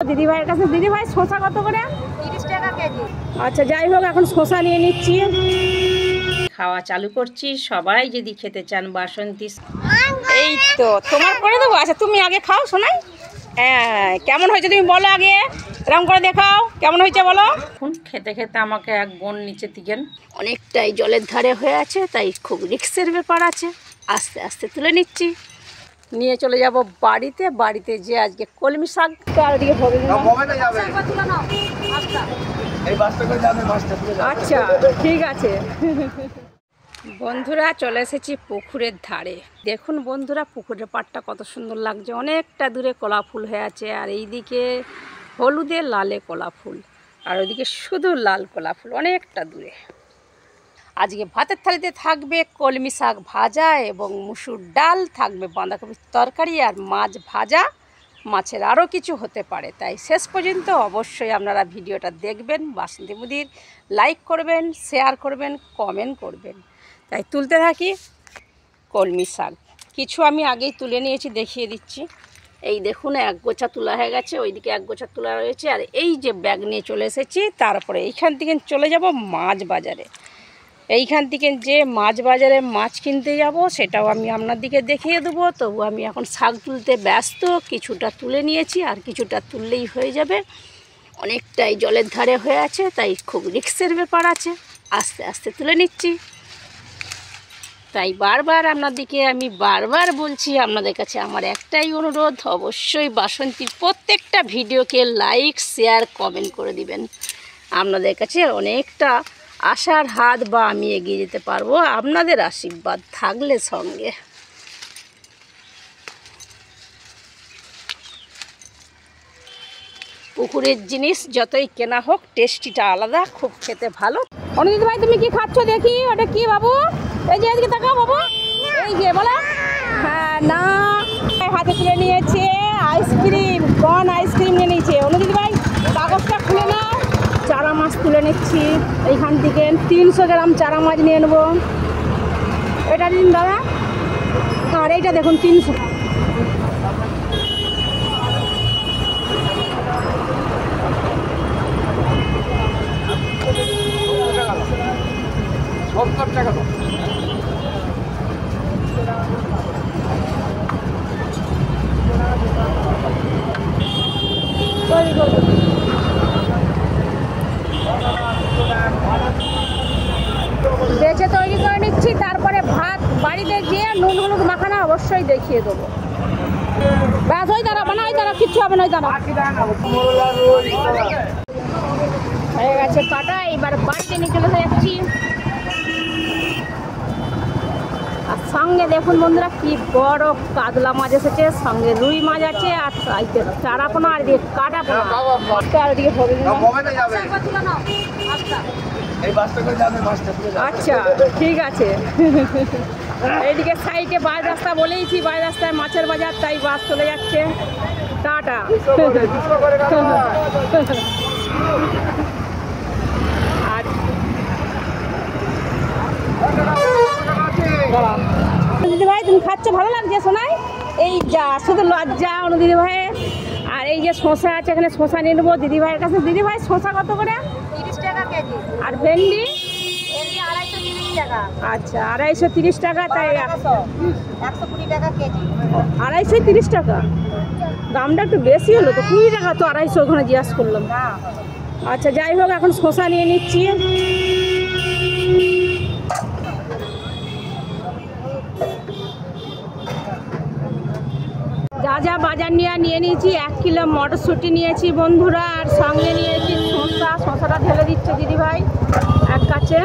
দিদি ভাইয়ের কাছে। দিদি ভাই শসা কত করে? 30 টাকা কেজি। আচ্ছা যাই হোক, এখন শসা নিয়ে নিচ্ছি। খাওয়া চালু করছি। সবাই যদি খেতে চান বাসন্তী, এই তো তোমার করে দেবো। আচ্ছা তুমি আগে খাও শোনাই। হ্যাঁ কেমন হয়েছে তুমি বলো আগে, এরকম করে দেখাও কেমন হয়েছে বলো। এখন খেতে খেতে আমাকে এক বোন নিচে দিকেন অনেকটাই জলের ধারে হয়ে আছে, তাই খুব রিস্কের ব্যাপার আছে। আস্তে আস্তে তুলে নিচ্ছি, নিয়ে চলে যাব বাড়িতে। বাড়িতে যে আজকে কলমি শাক, চারদিকে ভরে দিলাম। আচ্ছা ঠিক আছে। বন্ধুরা চলে এসেছি পুকুরের ধারে। দেখুন বন্ধুরা পুকুরের পাড়টা কত সুন্দর লাগছে, অনেকটা দূরে কলা ফুল হয়ে আছে, আর এইদিকে হলুদে লালে কলা ফুল, আর ওইদিকে শুধু লাল কলা ফুল অনেকটা দূরে। আজকে ভাতের থালিতে থাকবে কলমি শাক ভাজা এবং মুসুর ডাল, থাকবে বাঁধাকপির তরকারি আর মাছ ভাজা। মাছের আরও কিছু হতে পারে, তাই শেষ পর্যন্ত অবশ্যই আপনারা ভিডিওটা দেখবেন। বাসন্তী মুদির লাইক করবেন, শেয়ার করবেন, কমেন্ট করবেন। তাই তুলতে থাকি কলমি শাক। কিছু আমি আগেই তুলে নিয়েছি, দেখিয়ে দিচ্ছি। এই দেখুন এক গোছা তোলা হয়ে গেছে, ওইদিকে এক গোছা তোলা রয়েছে, আর এই যে ব্যাগ নিয়ে চলে এসেছি। তারপরে এইখান থেকে চলে যাব মাছ বাজারে। এইখান থেকে যে মাছ বাজারে মাছ কিনতে যাব সেটাও আমি আপনাদেরকে দেখিয়ে দেবো। তবু আমি এখন শাক তুলতে ব্যস্ত। কিছুটা তুলে নিয়েছি, আর কিছুটা তুললেই হয়ে যাবে। অনেকটাই জলের ধারে হয়ে আছে, তাই খুব রিস্কের ব্যাপার আছে। আস্তে আস্তে তুলে নিচ্ছি। তাই বারবার আপনাদেরকে আমি বলছি, আপনাদের কাছে আমার একটাই অনুরোধ, অবশ্যই বাসন্তীর প্রত্যেকটা ভিডিওকে লাইক শেয়ার কমেন্ট করে দিবেন। আপনাদের কাছে অনেকটা আশার হাত, বা আমি এগিয়ে যেতে পারবো আপনাদের আশীর্বাদ থাকলে সঙ্গে। পুকুরের জিনিস যতই কেনা হোক, টেস্টিটা আলাদা, খুব খেতে ভালো। অনুদিত ভাই তুমি কি খাচ্ছ দেখি? ওটা কি বাবু? এই যে এদিকে তাকাও বাবু, এই যে বলা। হ্যাঁ না, হাতে তুলে নিয়েছে আইসক্রিম, কর্ন আইসক্রিম নিয়ে নিয়েছে। অনুদিত ভাই কাগজটা খুলে নাও। চারা মাছ তুলে নিচ্ছি এইখান থেকে। 300 গ্রাম চারা মাছ নিয়ে নেবো। এটা দিন দাদা, আর এইটা দেখুন 300। টাকা তো বেছে তৈরি করে নিচ্ছি। তারপরে ভাত বাড়িতে গিয়ে নুন হলুদ মাখানা অবশ্যই দেখিয়ে দেবো। ব্যাস ওই দাঁড়া বানা, ওই দাঁড়া কিচ্ছু হবে না, ওই দাঁড়া হয়ে গেছে কাটা। এবার বাড়িতে নিয়ে চলে যাচ্ছি। আর সঙ্গে দেখুন বন্ধুরা কি বড় কাতলা মাছ এসেছে, সঙ্গে রুই মাছ আছে, আর চারা পোনা, আর দিকে কাটা পোনা, আর দিকে ভরে দিলাম। আচ্ছা ঠিক আছে। এইদিকে সাইডে বাস রাস্তা বলেইছি, বাস রাস্তায় মাছের বাজার, তাই বাস চলে যাচ্ছে। টাটা। আর দিদি ভাই তুমি খাচ্ছ, ভালো লাগছে শোনাই? এই যা শুধু লজ্জা দিদি ভাইয়ের। আর এই যে শসা আছে, এখানে শসা নিয়ে নেবো দিদি ভাইয়ের কাছে। দিদি ভাই শসা কত করে? 30 টাকা কেজি। আর ভেন্ডি? ভেন্ডি 230 টাকা। আচ্ছা 230 টাকা, তাই 120 টাকা কেজি। 230 টাকা, দামটা একটু বেশি হলো তো। 20 টাকা তো 250 ওখানে জিজ্ঞাসা করলাম। আচ্ছা যাই হোক, এখন শসা নিয়ে নিচ্ছি। যা যা বাজার নিয়ে নিয়েছি, 1 কিলো মটরশুঁটি নিয়েছি বন্ধুরা, আর সঙ্গে নিয়েছি শসাটা ঢেলে দিচ্ছে দিদিভাই এক কাছে।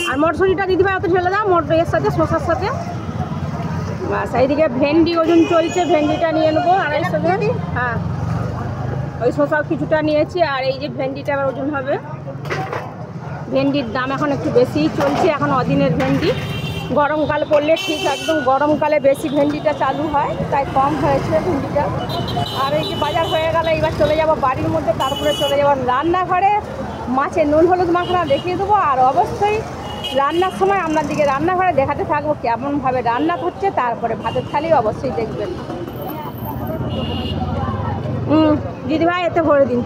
আর মটরশুঁটিটা দিদিভাই অত ঢেলে দাও, এর সাথে শসার সাথে। বাস এইদিকে ভেন্ডি ওজন চলছে, ভেন্ডিটা নিয়ে নেবো 250 গ্রাম। হ্যাঁ ওই শসাও কিছুটা নিয়েছি, আর এই যে ভেন্ডিটা আবার ওজন হবে। ভেন্ডির দাম এখন একটু বেশিই চলছে, এখন অদিনের ভেন্ডি। গরমকাল পড়লে ঠিক একদম গরমকালে বেশি ভেন্ডিটা চালু হয়, তাই কম হয়েছে ভেন্ডিটা। আর এই যে বাজার হয়ে গেল, এবার চলে যাব বাড়ির মধ্যে। তারপরে চলে যাব রান্নাঘরে, মাছের নুন হলুদ মাখানা দেখিয়ে দেবো। আর অবশ্যই রান্নার সময় আপনাদেরকে রান্নাঘরে দেখাতে থাকবো কেমনভাবে রান্না হচ্ছে। তারপরে ভাতের থালি অবশ্যই দেখবেন। দিদিভাই এতে ভরে দিন,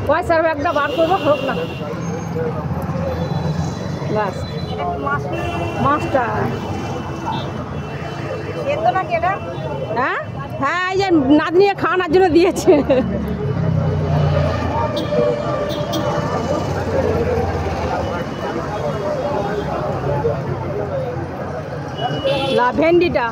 পয়সার ব্যাগটা বার করবো, হোক না ব্যাস। এটা কি মাছ? মাছটা সেদ্ধ নাকি এটা? হ্যাঁ হ্যাঁ, এই যে নাতনি খাওয়ানোর জন্য দিয়েছে। ভেন্ডিটা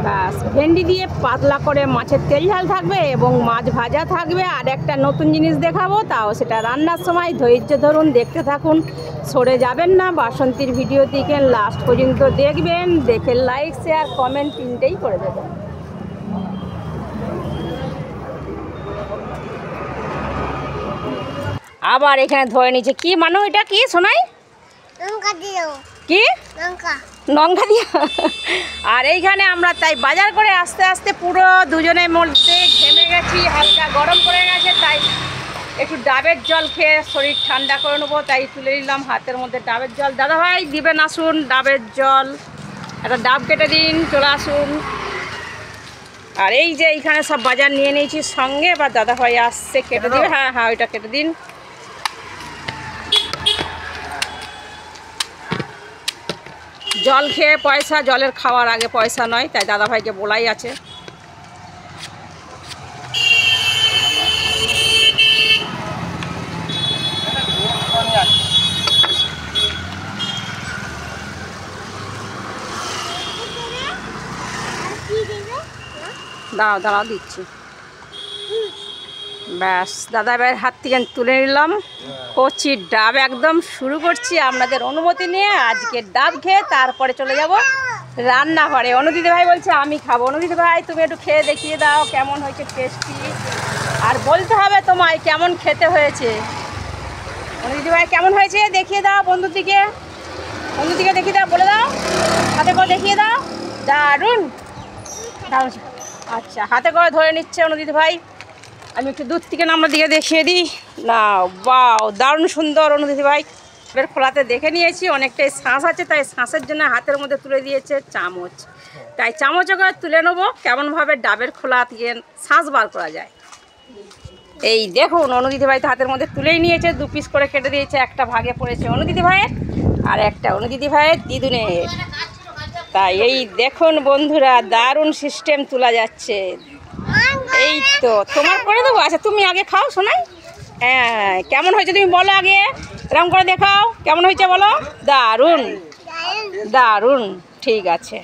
ব্যাস, ভেন্ডি দিয়ে পাতলা করে মাছের তেল ঝাল থাকবে এবং মাছ ভাজা থাকবে। আর একটা নতুন জিনিস দেখাবো, তাও সেটা রান্নার সময় ধৈর্য ধরুন, দেখতে থাকুন, সরে যাবেন না। বাসন্তীর ভিডিও থেকে লাস্ট পর্যন্ত দেখবেন, দেখে লাইক শেয়ার কমেন্ট তিনটেই করে দেবেন। আবার এখানে ধরে নিচ্ছে কি মানু, এটা কি শোনাই, কি লঙ্কা দিয়া। আর এইখানে আমরা তাই বাজার করে আস্তে আস্তে পুরো দুজনের মধ্যে ঘেমে গেছি, হালকা গরম পড়ে গেছে, তাই একটু ডাবের জল খেয়ে শরীর ঠান্ডা করে নেবো। তাই তুলে নিলাম হাতের মধ্যে ডাবের জল। দাদাভাই দিবেন, আসুন ডাবের জল, একটা ডাব কেটে দিন, চলে আসুন। আর এই যে এইখানে সব বাজার নিয়ে নিয়েছি সঙ্গে, বা দাদাভাই আসছে কেটে দিবে। হ্যাঁ হ্যাঁ, ওইটা কেটে দিন। জল খেয়ে পয়সা, জলের খাওয়ার আগে পয়সা নয়, তাই দাদাভাইকে বলাই আছে। দাঁড়াও দাঁড়াও দিচ্ছি। ব্যাস, দাদা ভাইয়ের হাত থেকে তুলে নিলাম কচি ডাব। একদম শুরু করছি আপনাদের অনুমতি নিয়ে। আজকে ডাব খেয়ে তারপরে চলে যাব রান্নাঘরে। অনুদিদি ভাই বলছে আমি খাবো। অনুদিদি ভাই তুমি একটু খেয়ে দেখিয়ে দাও কেমন হয়েছে টেস্টি, আর বলতে হবে তোমায় কেমন খেতে হয়েছে। অনুদিদি ভাই কেমন হয়েছে দেখিয়ে দাও বন্ধুর দিকে, বন্ধুর দিকে দেখিয়ে দাও, বলে দাও, হাতে করে দেখিয়ে দাও। দারুণ দারুণ। আচ্ছা, হাতে করে ধরে নিচ্ছে অনুদিদি ভাই। আমি একটু দূর থেকে নামটা দিকে দেখিয়ে দিই না। বাও, দারুণ সুন্দর অনুদিদি ভাই। এবার খোলাতে দেখে নিয়েছি, অনেকটাই শাঁস আছে, তাই শাঁসের জন্য হাতের মধ্যে তুলে দিয়েছে চামচ। তাই চামচও করে তুলে নেবো কেমনভাবে ডাবের খোলা থেকে শাঁস বার করা যায়। এই দেখুন, অনুদিদি ভাই তো হাতের মধ্যে তুলেই নিয়েছে, 2 পিস করে কেটে দিয়েছে। একটা ভাগে পড়েছে অনুদিদি ভাইয়ের, আর একটা অনুদিদি ভাইয়ের দিদুনের। তাই এই দেখুন বন্ধুরা, দারুণ সিস্টেম তোলা যাচ্ছে। এই তো তোমার করে দেবো। আচ্ছা তুমি আগে খাও শোনাই। হ্যাঁ, কেমন হয়েছে তুমি বলো আগে, এরকম করে দেখাও কেমন হয়েছে বলো। দারুণ দারুণ, ঠিক আছে।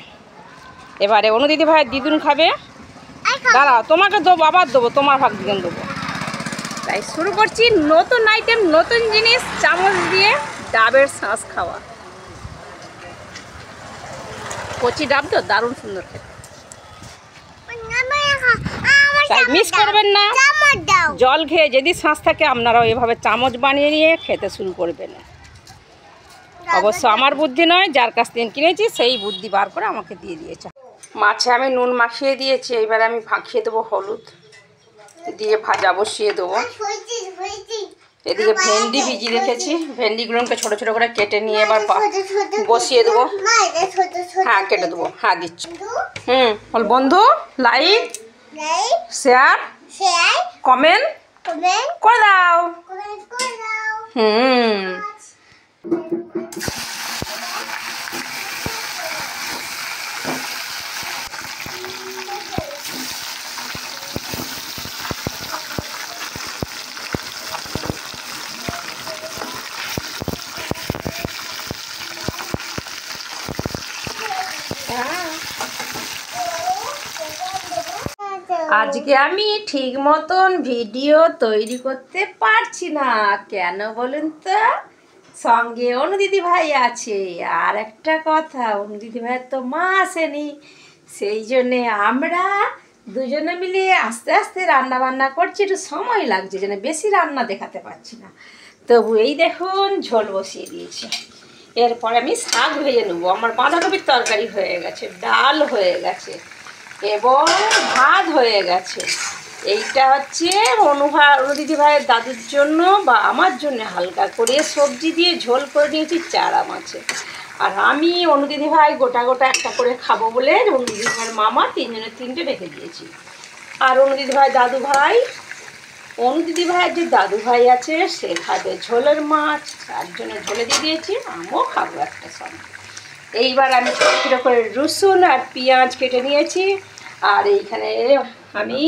এবারে অনুদিদি ভাইয়ের দিদুন খাবে। দাঁড়াও, তোমাকে দেবো, আবার দেবো, তোমার ভাগ দিদুন দেবো। তাই শুরু করছি নতুন আইটেম, নতুন জিনিস, চামচ দিয়ে ডাবের শাঁস খাওয়া। কচি ডাব তো দারুণ সুন্দর খেতে, তাই মিস করবেন না। জল খেয়ে যদি শাঁস থাকে আপনারাও এভাবে চামচ বানিয়ে নিয়ে খেতে শুরু করবেন। অবশ্য আমার বুদ্ধি নয়, যার কাছ থেকে কিনেছি সেই বুদ্ধি বার করে আমাকে দিয়ে দিয়েছে। মাছে আমি নুন মাখিয়ে দিয়েছি, এইবারে আমি মাখিয়ে দেবো হলুদ দিয়ে, ভাজা বসিয়ে দেবো। এদিকে ভেন্ডি ভিজিয়ে রেখেছি, ভেন্ডিগুলোকে ছোটো ছোটো করে কেটে নিয়ে এবার বসিয়ে দেবো। হ্যাঁ কেটে দেবো, হ্যাঁ দিচ্ছি। বল বন্ধু, লাইক শেয়ার কমেন্ট করে দাও। আজকে আমি ঠিক মতন ভিডিও তৈরি করতে পারছি না, কেন বলুন তো? সঙ্গে অনুদিদি ভাই আছে, আর একটা কথা, অনুদিদি ভাইয়ের তো মা আসেনি, সেই জন্যে আমরা দুজনে মিলে আস্তে আস্তে রান্না বান্না করছি। একটু সময় লাগছে, যেন বেশি রান্না দেখাতে পারছি না। তবু এই দেখুন ঝোল বসিয়ে দিয়েছি। এরপরে আমি শাক ভেজে নেবো। আমার বাঁধাকপির তরকারি হয়ে গেছে, ডাল হয়ে গেছে এবং ভাত হয়ে গেছে। এইটা হচ্ছে অনুদিদি ভাইয়ের দাদুর জন্য বা আমার জন্য হালকা করে সবজি দিয়ে ঝোল করে নিয়েছি চারা মাছে। আর আমি অনুদিদি ভাই গোটা গোটা একটা করে খাবো বলে অনুদিদি ভাইয়ের মামা তিনজনের তিনটে রেখে দিয়েছি। আর অনুদিদি ভাই দাদু ভাই, অনুদিদি ভাইয়ের যে দাদু ভাই আছে সে খাবে ঝোলের মাছ, তার জন্য ঝোলে দিয়ে দিয়েছি, আমিও খাবো একটা সঙ্গে। এইবার আমি ছোটো ছোটো করে রসুন আর পেঁয়াজ কেটে নিয়েছি, আর এইখানে আমি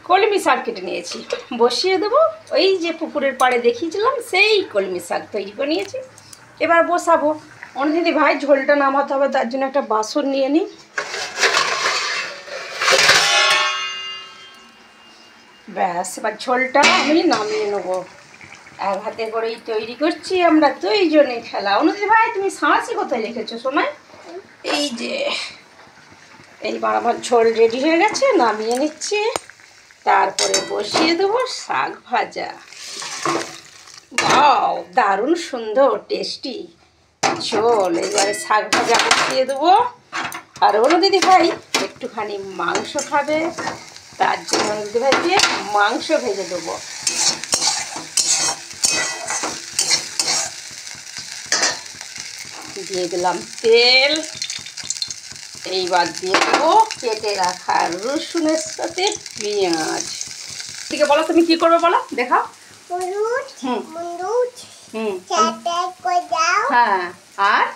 কলমি শাক কেটে নিয়েছি, বসিয়ে দেবো। ওই যে পুকুরের পাড়ে দেখিয়েছিলাম সেই কলমি শাক তৈরি করে নিয়েছি, এবার বসাবো। অনুদিদি ভাই ঝোলটা নামাতে হবে, তার জন্য একটা বাসন নিয়ে নিই। ব্যাস, এবার ঝোলটা আমি নামিয়ে নেবো। এক হাতে করেই তৈরি করছি আমরা, তো এই জন্যই খেলা। অনুদিদি ভাই তুমি সাঁড়াশি কোথায় রেখেছো সোনাই? এই যে, এইবার আমার ঝোল রেডি হয়ে গেছে, নামিয়ে নিচ্ছি। তারপরে বসিয়ে দেবো শাক ভাজা। বাও, দারুণ সুন্দর টেস্টি ঝোল। এবারে শাক ভাজা বসিয়ে দেবো। আর অনুদিদি ভাই একটুখানি মাংস খাবে, তার জন্য অনুদিদি ভাইকে মাংস ভেজে দেবো। দিয়ে দিলাম তেল, এইবার দিয়ে দেবো কেটে রাখা রসুনের সাথে পেঁয়াজ। ঠিক বলো তুমি কি করবে বলো, দেখাও। হ্যাঁ, আর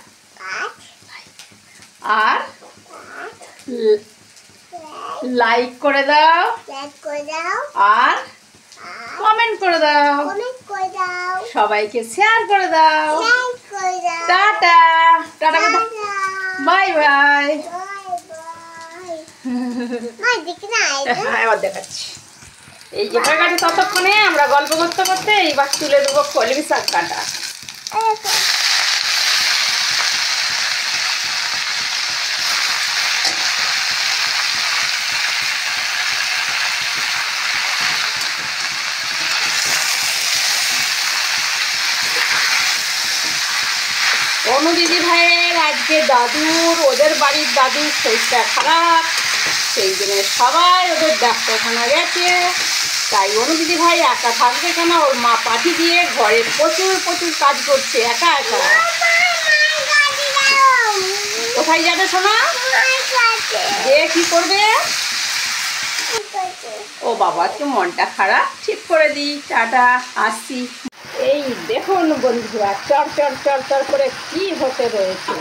আর লাইক করে দাও, আর কমেন্ট করে দাও, সবাইকে শেয়ার করে দাও। Tata tata, bye bye. এবার দেখাচ্ছি। এই যে হয়ে গেছে, ততক্ষণে আমরা গল্প করতে করতে এইবার তুলে দেবো কলমি শাক কাটা। অনুদিদি ভাইয়ের আজকে দাদুর, ওদের বাড়ির দাদুর শরীরটা খারাপ, সেই জন্য সবাই ওদের ডাক্তারখানা গেছে। তাই অনুদিদি ভাই একা থাকবে কেন, ওর মা পাঠিয়ে দিয়ে ঘরে প্রচুর প্রচুর কাজ করছে একা একা। কোথায় যাবে সোনা? যে কি করবে? ও বাবা, আজকে মনটা খারাপ, ঠিক করে দিই। টাটা, আসছি। এই দেখুন বন্ধুরা, চর চর চর চর করে কি হতে রয়েছে।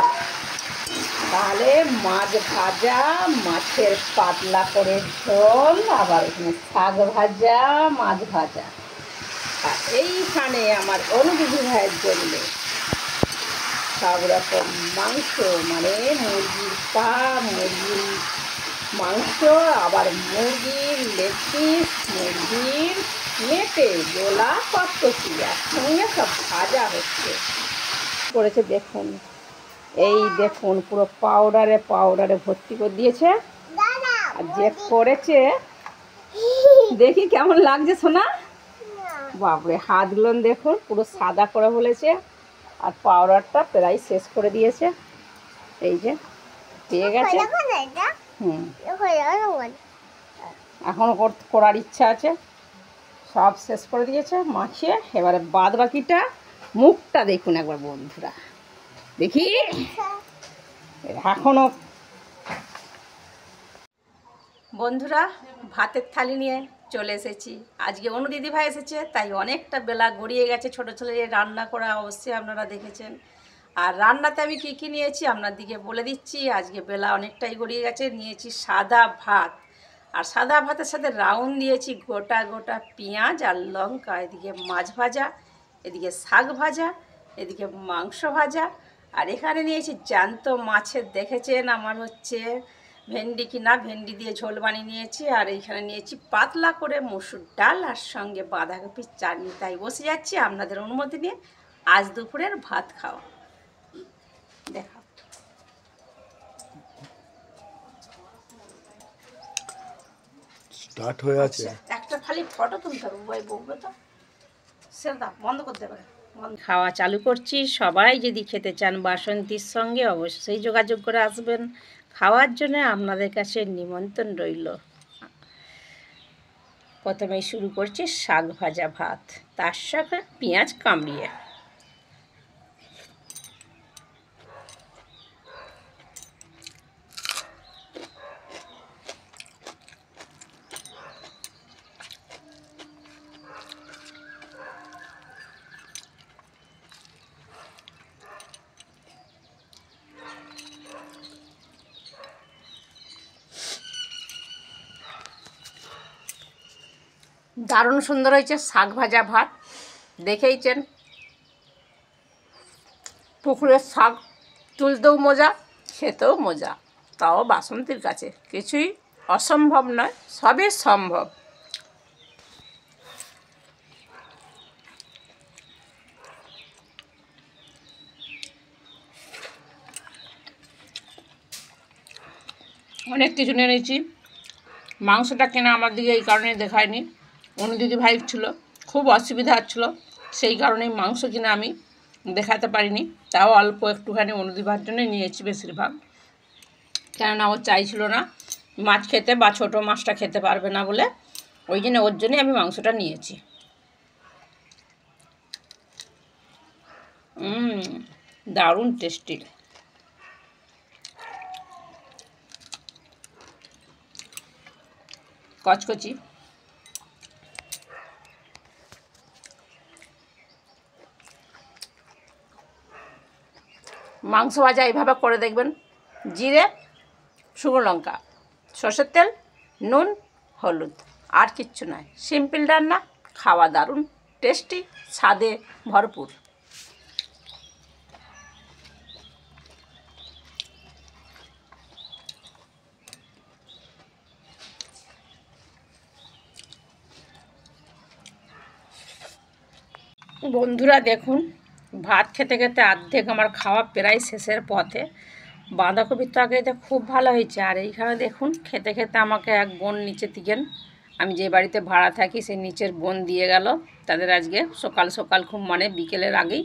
তাহলে মাছ ভাজা, মাছের পাতলা করে ঝোল, আবার এখানে শাক ভাজা, মাছ ভাজা। আর এইখানে আমার অনুদিদি ভাইয়ের জন্য সব রকম মাংস, মানে মুরগির পা, মুরগির মাংস, আবার মুরগির লেগ পিস, মুরগির মেটে, গোলা, কতকি একসঙ্গে সব ভাজা হচ্ছে। করেছে দেখুন, এই দেখুন পুরো পাউডারে পাউডারে ভর্তি করে দিয়েছে। আর যে করেছে দেখি কেমন লাগছে সোনা। বাপরে, হাতগুলো দেখুন পুরো সাদা করে বলেছে, আর পাউডারটা প্রায় শেষ করে দিয়েছে। এই যে পেয়ে গেছে। এখনো করার ইচ্ছা আছে, সব শেষ করে দিয়েছে মাখিয়ে। এবারে বাদ বাকিটা, মুখটা দেখুন একবার বন্ধুরা, দেখি এখনো। বন্ধুরা, ভাতের থালি নিয়ে চলে এসেছি। আজকে অনুদিদি ভাই এসেছে, তাই অনেকটা বেলা গড়িয়ে গেছে। ছোটো ছেলে রান্না করা অবশ্যই আপনারা দেখেছেন। আর রান্নাতে আমি কী কী নিয়েছি আপনাদেরকে বলে দিচ্ছি। আজকে বেলা অনেকটাই গড়িয়ে গেছে। নিয়েছি সাদা ভাত, আর সাদা ভাতের সাথে রাউন্ড দিয়েছি গোটা গোটা পেঁয়াজ আর লঙ্কা। এদিকে মাছ ভাজা, এদিকে শাক ভাজা, এদিকে মাংস ভাজা। আর এখানে নিয়েছি জ্যান্ত মাছের, দেখেছেন আমার হচ্ছে ভেন্ডি কিনা, ভেন্ডি দিয়ে ঝোল বানিয়ে নিয়েছি। আর এইখানে নিয়েছি পাতলা করে মসুর ডাল, আর সঙ্গে বাঁধাকপির চাটনি। তাই বসে যাচ্ছি আপনাদের অনুমতি নিয়ে আজ দুপুরের ভাত খাওয়া। দেখা স্টার্ট হয়ে আছে। একটা খালি ফটো তুলতে হবে, ভাই বলবে তো সেটা বন্ধ করতে পারে। খাওয়া চালু করছি। সবাই যদি খেতে চান বাসন্তীর সঙ্গে অবশ্যই যোগাযোগ করে আসবেন খাওয়ার জন্য, আপনাদের কাছে নিমন্ত্রণ রইল। প্রথমেই শুরু করছি শাক ভাজা ভাত, তার সাথে পেঁয়াজ কামড়িয়ে। দারুণ সুন্দর হয়েছে শাক ভাজা ভাত। দেখেইছেন পুকুরের শাক তুলতেও মজা, খেতেও মজা, তাও বাসন্তীর কাছে কিছুই অসম্ভব নয়, সবই সম্ভব। অনেক কিছু নিয়ে নিয়েছি। মাংসটা কেনা আমার দিকে এই কারণে দেখায়নি, অনুদিদি ভাই ছিল, খুব অসুবিধা হচ্ছিলো, সেই কারণেই মাংস কিনে আমি দেখাতে পারিনি। তাও অল্প একটুখানি অনুদিদি ভাইয়ের জন্যই নিয়েছি বেশিরভাগ, কেননা ও চাইছিল না মাছ খেতে, বা ছোটো মাছটা খেতে পারবে না বলে, ওই জন্য ওর জন্যই আমি মাংসটা নিয়েছি। দারুণ টেস্টি। কচকচি। মাংস ভাজা এইভাবে করে দেখবেন, জিরে, শুকনো লঙ্কা, সর্ষের তেল, নুন, হলুদ, আর কিচ্ছু নয়, সিম্পল রান্না, খাওয়া দারুণ টেস্টি, স্বাদে ভরপুর। বন্ধুরা দেখুন, ভাত খেতে খেতে অর্ধেক আমার খাওয়া প্রায় শেষের পথে। বাঁধাকপির তরকারিটা খুব ভালো হয়েছে। আর এইখানে দেখুন, খেতে খেতে আমাকে এক বোন নিচে থেকে, আমি যে বাড়িতে ভাড়া থাকি সেই নিচের বোন দিয়ে গেল। তাদের আজকে সকাল সকাল খুব মানে বিকেলের আগেই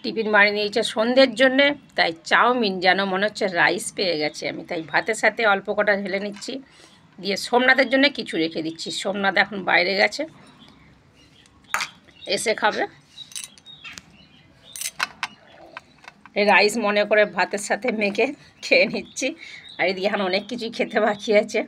টিফিন মারি নিয়েছে সন্ধ্যের জন্যে, তাই চাউমিন যেন মনে হচ্ছে রাইস পেয়ে গেছে আমি, তাই ভাতের সাথে অল্প কটা ঢেলে নিচ্ছি, দিয়ে সোমনাথের জন্য কিছু রেখে দিচ্ছি। সোমনাথ এখন বাইরে গেছে, এসে খাবে। এই রাইস মনে করে ভাতের সাথে মেখে খেয়ে নিচ্ছি। আর এদিকে এখন অনেক কিছুই খেতে বাকি আছে।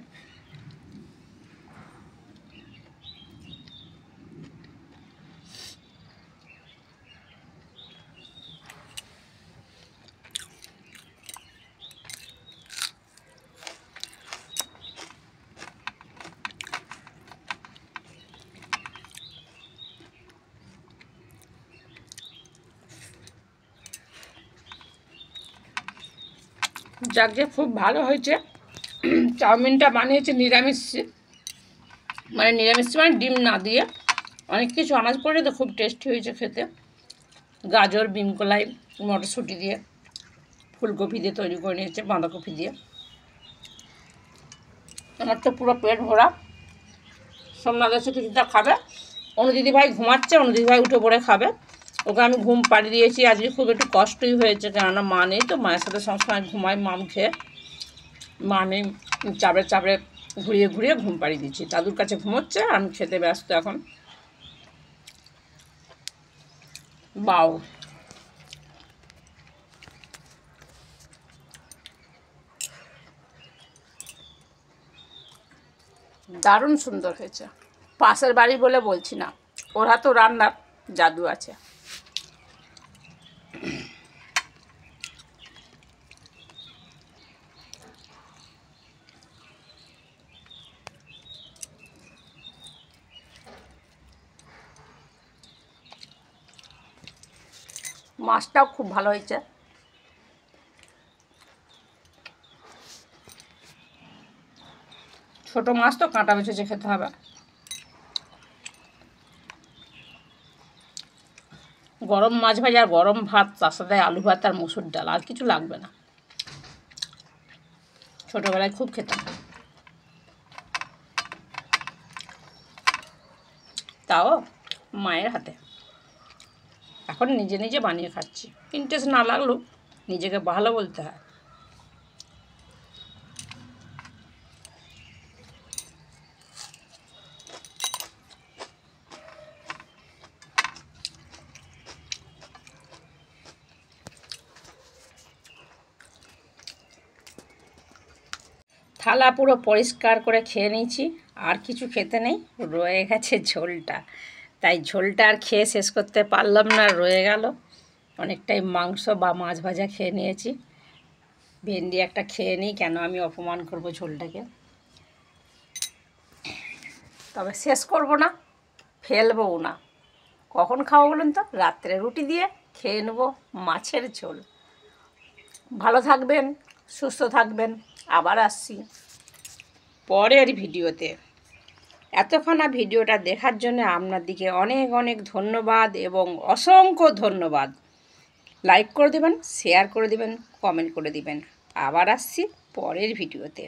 যাক যে খুব ভালো হয়েছে। চাউমিনটা বানিয়েছে নিরামিষ, মানে নিরামিষ মানে ডিম না দিয়ে অনেক কিছু আনাজ পড়ে, তো খুব টেস্টি হয়েছে খেতে। গাজর, বিম কলাই, মটরশুঁটি দিয়ে, ফুলকপি দিয়ে তৈরি করে নিয়েছে, বাঁধাকপি দিয়ে। আমার তো পুরো পেট ভরা। সোমনাথ এসে কিছুটা খাবে, অনুদিদি ভাই ঘুমাচ্ছে, অনুদিদি ভাই উঠে পড়ে খাবে। ওকে আমি ঘুম পাড়িয়ে দিয়েছি। আজকে খুব একটু কষ্টই হয়েছে, কেননা মা নেই তো, মায়ের সাথে সবসময় ঘুমাই মাম খেয়ে, মা নেই, চাপড়ে চাপড়ে ঘুরিয়ে ঘুরিয়ে ঘুম পাড়িয়ে দিচ্ছি। দাদুর কাছে ঘুমোচ্ছে, আমি খেতে ব্যস্ত এখন। বাও, দারুণ সুন্দর হয়েছে। পাশের বাড়ি বলে বলছি না, ওরা তো রান্নার জাদু আছে। মাছটাও খুব ভালো হয়েছে। ছোট মাছ তো কাঁটা বেছে খেতে হবে। গরম মাছ ভাজা আর গরম ভাত, তার সাথে আলু ভাত আর মসুর ডাল, আর কিছু লাগবে না। ছোটোবেলায় খুব খেতাম, তাও মায়ের হাতে। এখন নিজে নিজে বানিয়ে খাচ্ছি, ইন্টারেস্ট না লাগলেও নিজেকে ভালো বলতে হয়। থালা পুরো পরিষ্কার করে খেয়ে নিয়েছি, আর কিছু খেতে নেই, রয়ে গেছে ঝোলটা। তাই ঝোলটা আর খেয়ে শেষ করতে পারলাম না, রয়ে গেল। অনেকটাই মাংস বা মাছ ভাজা খেয়ে নিয়েছি। ভেন্ডি একটা খেয়ে নিই, কেন আমি অপমান করব ঝোলটাকে। তবে শেষ করব না, ফেলবও না। কখন খাবো বলুন তো? রাত্রে রুটি দিয়ে খেয়ে নেবো মাছের ঝোল। ভালো থাকবেন, সুস্থ থাকবেন। আবার আসছি পরের ভিডিওতে। এতক্ষণ ভিডিওটা দেখার জন্য আপনাদেরকে অনেক অনেক ধন্যবাদ এবং অসংখ্য ধন্যবাদ। লাইক করে দেবেন, শেয়ার করে দেবেন, কমেন্ট করে দেবেন। আবার আসছি পরের ভিডিওতে।